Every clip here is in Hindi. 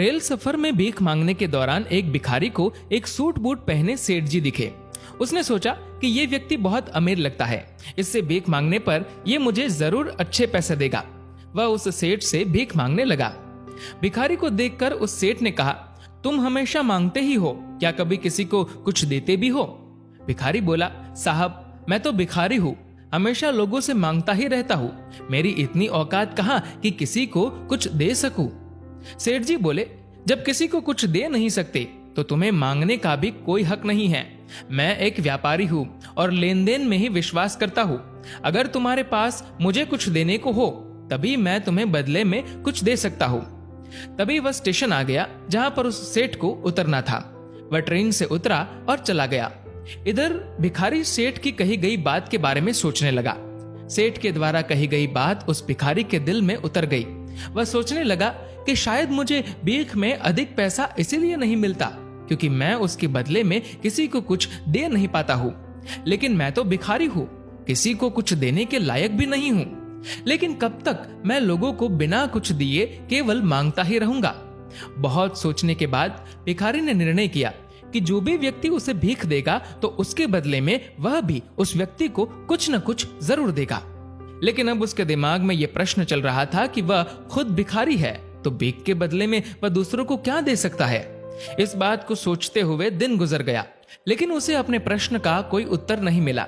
रेल सफर में भीख मांगने के दौरान एक भिखारी को एक सूट बूट पहने सेठ जी दिखे। उसने सोचा कि ये व्यक्ति बहुत अमीर लगता है, इससे भीख मांगने पर ये मुझे जरूर अच्छे पैसे देगा। वह उस सेठ से भीख मांगने लगा। भिखारी को देखकर उस सेठ ने कहा, तुम हमेशा मांगते ही हो, क्या कभी किसी को कुछ देते भी हो? भिखारी बोला, साहब मैं तो भिखारी हूँ, हमेशा लोगों से मांगता ही रहता हूँ, मेरी इतनी औकात कहाँ कि किसी को कुछ दे सकूं। सेठ जी बोले, जब किसी को कुछ दे नहीं सकते तो तुम्हें मांगने का भी कोई हक नहीं है। मैं एक व्यापारी हूँ और लेन देन में ही विश्वास करता हूँ। अगर तुम्हारे पास मुझे कुछ देने को हो तभी मैं तुम्हें बदले में कुछ दे सकता हूँ। तभी वह स्टेशन आ गया जहां पर उस सेठ को उतरना था। वह ट्रेन से उतरा और चला गया। इधर भिखारी सेठ की कही गई बात के बारे में सोचने लगा। सेठ के द्वारा कही गई बात उस भिखारी के दिल में उतर गई। वह सोचने लगा कि शायद मुझे भीख में अधिक पैसा इसीलिए नहीं मिलता क्योंकि मैं उसके बदले में किसी को कुछ दे नहीं पाता हूँ। लेकिन मैं तो भिखारी हूँ, किसी को कुछ देने के लायक भी नहीं हूँ। लेकिन कब तक मैं लोगों को बिना कुछ दिए केवल मांगता ही रहूंगा? बहुत सोचने के बाद भिखारी ने निर्णय किया कि जो भी व्यक्ति उसे भीख देगा तो उसके बदले में वह भी उस व्यक्ति को कुछ न कुछ जरूर देगा। लेकिन अब उसके दिमाग में यह प्रश्न चल रहा था कि वह खुद भिखारी है तो भीख के बदले में वह दूसरों को क्या दे सकता है। इस बात को सोचते हुए दिन गुजर गया, लेकिन उसे अपने प्रश्न का कोई उत्तर नहीं मिला।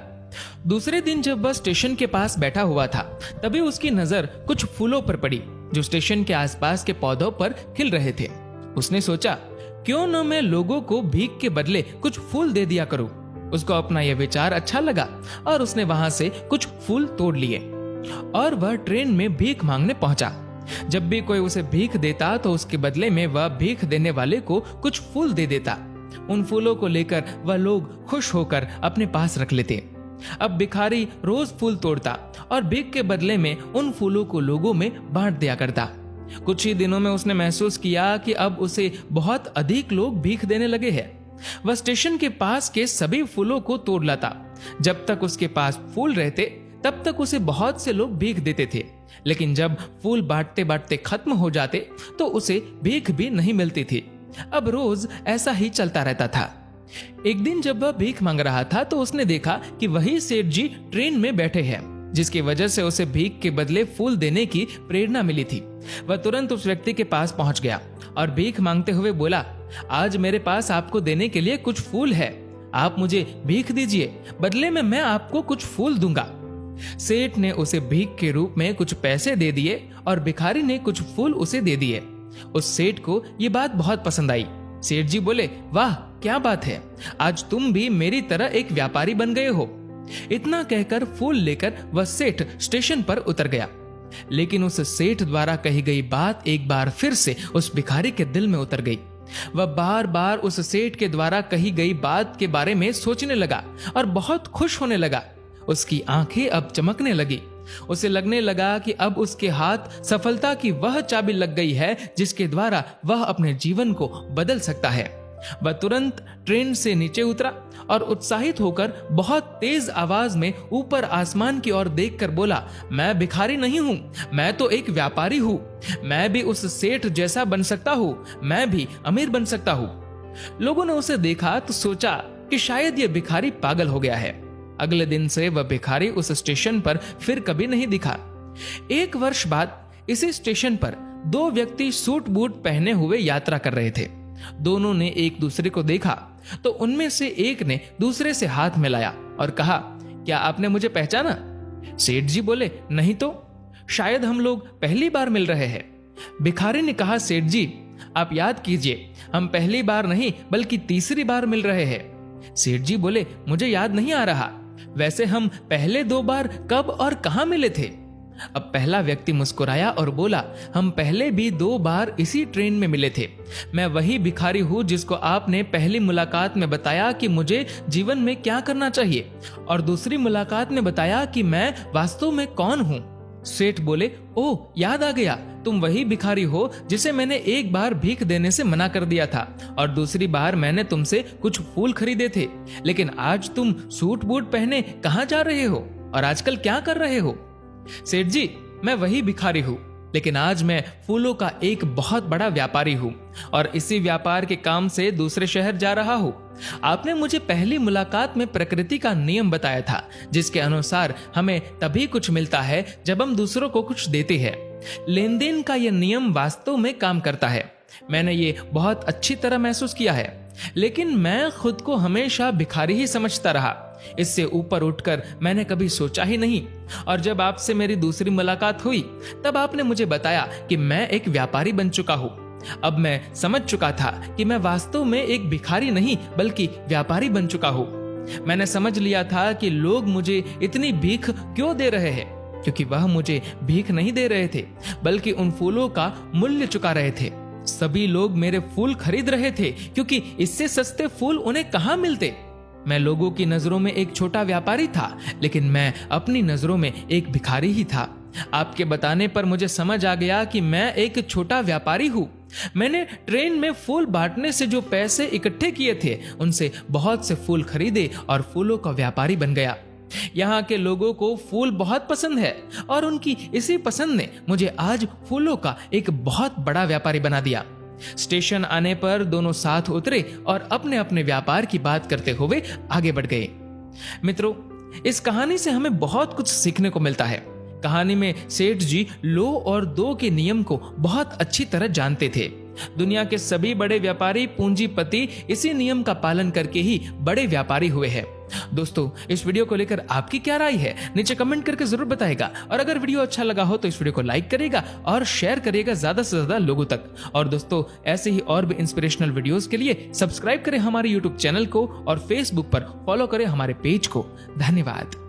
दूसरे दिन जब वह स्टेशन के पास बैठा हुआ था तभी उसकी नजर कुछ फूलों पर पड़ी जो स्टेशन के आसपास के पौधों पर खिल रहे थे। उसने सोचा, क्यों न मैं लोगों को भीख के बदले कुछ फूल दे दिया करूं। उसको अपना यह विचार अच्छा लगा और उसने वहां से कुछ फूल तोड़ लिए और वह ट्रेन में भीख मांगने पहुंचा। जब भी कोई उसे भीख देता तो उसके बदले में वह भीख देने वाले को कुछ फूल दे देता। उन फूलों को लेकर वह लोग खुश होकर अपने पास रख लेते। अब भिखारी रोज फूल तोड़ता और भीख के बदले में उन फूलों को लोगों में बांट दिया करता। कुछ ही दिनों में उसने महसूस किया कि अब उसे बहुत अधिक लोग भीख देने लगे हैं। वह स्टेशन के पास के सभी फूलों को तोड़ लाता। जब तक उसके पास फूल रहते तब तक उसे बहुत से लोग भीख देते थे, लेकिन जब फूल बांटते बांटते खत्म हो जाते तो उसे भीख भी नहीं मिलती थी। अब रोज ऐसा ही चलता रहता था। एक दिन जब वह भीख मांग रहा था तो उसने देखा कि वही सेठ जी ट्रेन में बैठे हैं, जिसकी वजह से उसे भीख के बदले फूल देने की प्रेरणा मिली थी। वह तुरंत उस व्यक्ति के पास पहुंच गया और भीख मांगते हुए बोला, आज मेरे पास आपको देने के लिए कुछ फूल है, आप मुझे भीख दीजिए, बदले में मैं आपको कुछ फूल दूंगा। सेठ ने उसे भीख के रूप में कुछ पैसे दे दिए और भिखारी ने कुछ फूल उसे दे दिए। उस सेठ को ये बात बहुत पसंद आई। सेठ जी बोले, वाह क्या बात है, आज तुम भी मेरी तरह एक व्यापारी बन गए हो। इतना कहकर फूल लेकर वह सेठ स्टेशन पर उतर गया। लेकिन उस सेठ द्वारा कही गई बात एक बार फिर से उस भिखारी के दिल में उतर गई। वह बार बार उस सेठ के द्वारा कही गई बात के बारे में सोचने लगा और बहुत खुश होने लगा। उसकी आंखें अब चमकने लगी। उसे लगने लगा कि अब उसके हाथ सफलता की वह चाबी लग गई है जिसके द्वारा वह अपने जीवन को बदल सकता है। वह तुरंत ट्रेन से नीचे उतरा और उत्साहित होकर बहुत तेज आवाज में ऊपर आसमान की ओर देखकर बोला, मैं भिखारी नहीं हूँ, मैं तो एक व्यापारी हूँ। मैं भी उस सेठ जैसा बन सकता हूँ, मैं भी अमीर बन सकता हूँ। लोगों ने उसे देखा तो सोचा कि शायद यह भिखारी पागल हो गया है। अगले दिन से वह भिखारी उस स्टेशन पर फिर कभी नहीं दिखा। एक वर्ष बाद इसी स्टेशन पर दो व्यक्ति सूट बूट पहने हुए यात्रा कर रहे थे। दोनों ने एक दूसरे को देखा तो उनमें से एक ने दूसरे से हाथ मिलाया और कहा, क्या आपने मुझे पहचाना? सेठ जी बोले, नहीं तो, शायद हम लोग पहली बार मिल रहे हैं। भिखारी ने कहा, सेठ जी आप याद कीजिए, हम पहली बार नहीं बल्कि तीसरी बार मिल रहे हैं। सेठ जी बोले, मुझे याद नहीं आ रहा, वैसे हम पहले दो बार कब और कहां मिले थे? अब पहला व्यक्ति मुस्कुराया और बोला, हम पहले भी दो बार इसी ट्रेन में मिले थे। मैं वही भिखारी हूँ जिसको आपने पहली मुलाकात में बताया कि मुझे जीवन में क्या करना चाहिए और दूसरी मुलाकात में बताया कि मैं वास्तव में कौन हूँ। सेठ बोले, ओह याद आ गया, तुम वही भिखारी हो जिसे मैंने एक बार भीख देने से मना कर दिया था और दूसरी बार मैंने तुमसे कुछ फूल खरीदे थे। लेकिन आज तुम सूट बूट पहने कहाँ जा रहे हो और आजकल क्या कर रहे हो? सेठ जी मैं वही भिखारी हूँ, लेकिन आज मैं फूलों का एक बहुत बड़ा व्यापारी हूँ और इसी व्यापार के काम से दूसरे शहर जा रहा हूँ। आपने मुझे पहली मुलाकात में प्रकृति का नियम बताया था, जिसके अनुसार हमें तभी कुछ मिलता है जब हम दूसरों को कुछ देते हैं। लेन देन का यह नियम वास्तव में काम करता है। मैंने ये बहुत अच्छी तरह महसूस किया है, लेकिन मैं खुद को हमेशा भिखारी ही समझता रहा। इससे ऊपर उठकर मैंने कभी सोचा ही नहीं। और जब आपसे मेरी दूसरी मुलाकात हुई, तब आपने मुझे बताया कि मैं एक व्यापारी बन चुका हूँ। अब मैं समझ चुका था कि मैं वास्तव में एक भिखारी नहीं बल्कि व्यापारी बन चुका हूँ। मैंने समझ लिया था कि लोग मुझे इतनी भीख क्यों दे रहे हैं, क्योंकि वह मुझे भीख नहीं दे रहे थे बल्कि उन फूलों का मूल्य चुका रहे थे। सभी लोग मेरे फूल खरीद रहे थे क्योंकि इससे सस्ते फूल उन्हें कहाँ मिलते। मैं लोगों की नजरों में एक छोटा व्यापारी था, लेकिन मैं अपनी नजरों में एक भिखारी ही था। आपके बताने पर मुझे समझ आ गया कि मैं एक छोटा व्यापारी हूँ। मैंने ट्रेन में फूल बांटने से जो पैसे इकट्ठे किए थे, उनसे बहुत से फूल खरीदे और फूलों का व्यापारी बन गया। यहाँ के लोगों को फूल बहुत पसंद है और उनकी इसी पसंद ने मुझे आज फूलों का एक बहुत बड़ा व्यापारी बना दिया। स्टेशन आने पर दोनों साथ उतरे और अपने अपने व्यापार की बात करते हुए आगे बढ़ गए। मित्रों, इस कहानी से हमें बहुत कुछ सीखने को मिलता है। कहानी में सेठ जी लो और दो के नियम को बहुत अच्छी तरह जानते थे। दुनिया के सभी बड़े व्यापारी पूंजीपति इसी नियम का पालन करके ही बड़े व्यापारी हुए हैं। दोस्तों, इस वीडियो को लेकर आपकी क्या राय है, नीचे कमेंट करके जरूर बताएगा। और अगर वीडियो अच्छा लगा हो तो इस वीडियो को लाइक करेगा और शेयर करेगा ज्यादा से ज्यादा लोगों तक। और दोस्तों, ऐसे ही और भी इंस्पिरेशनल वीडियोस के लिए सब्सक्राइब करें हमारे यूट्यूब चैनल को और फेसबुक पर फॉलो करें हमारे पेज को। धन्यवाद।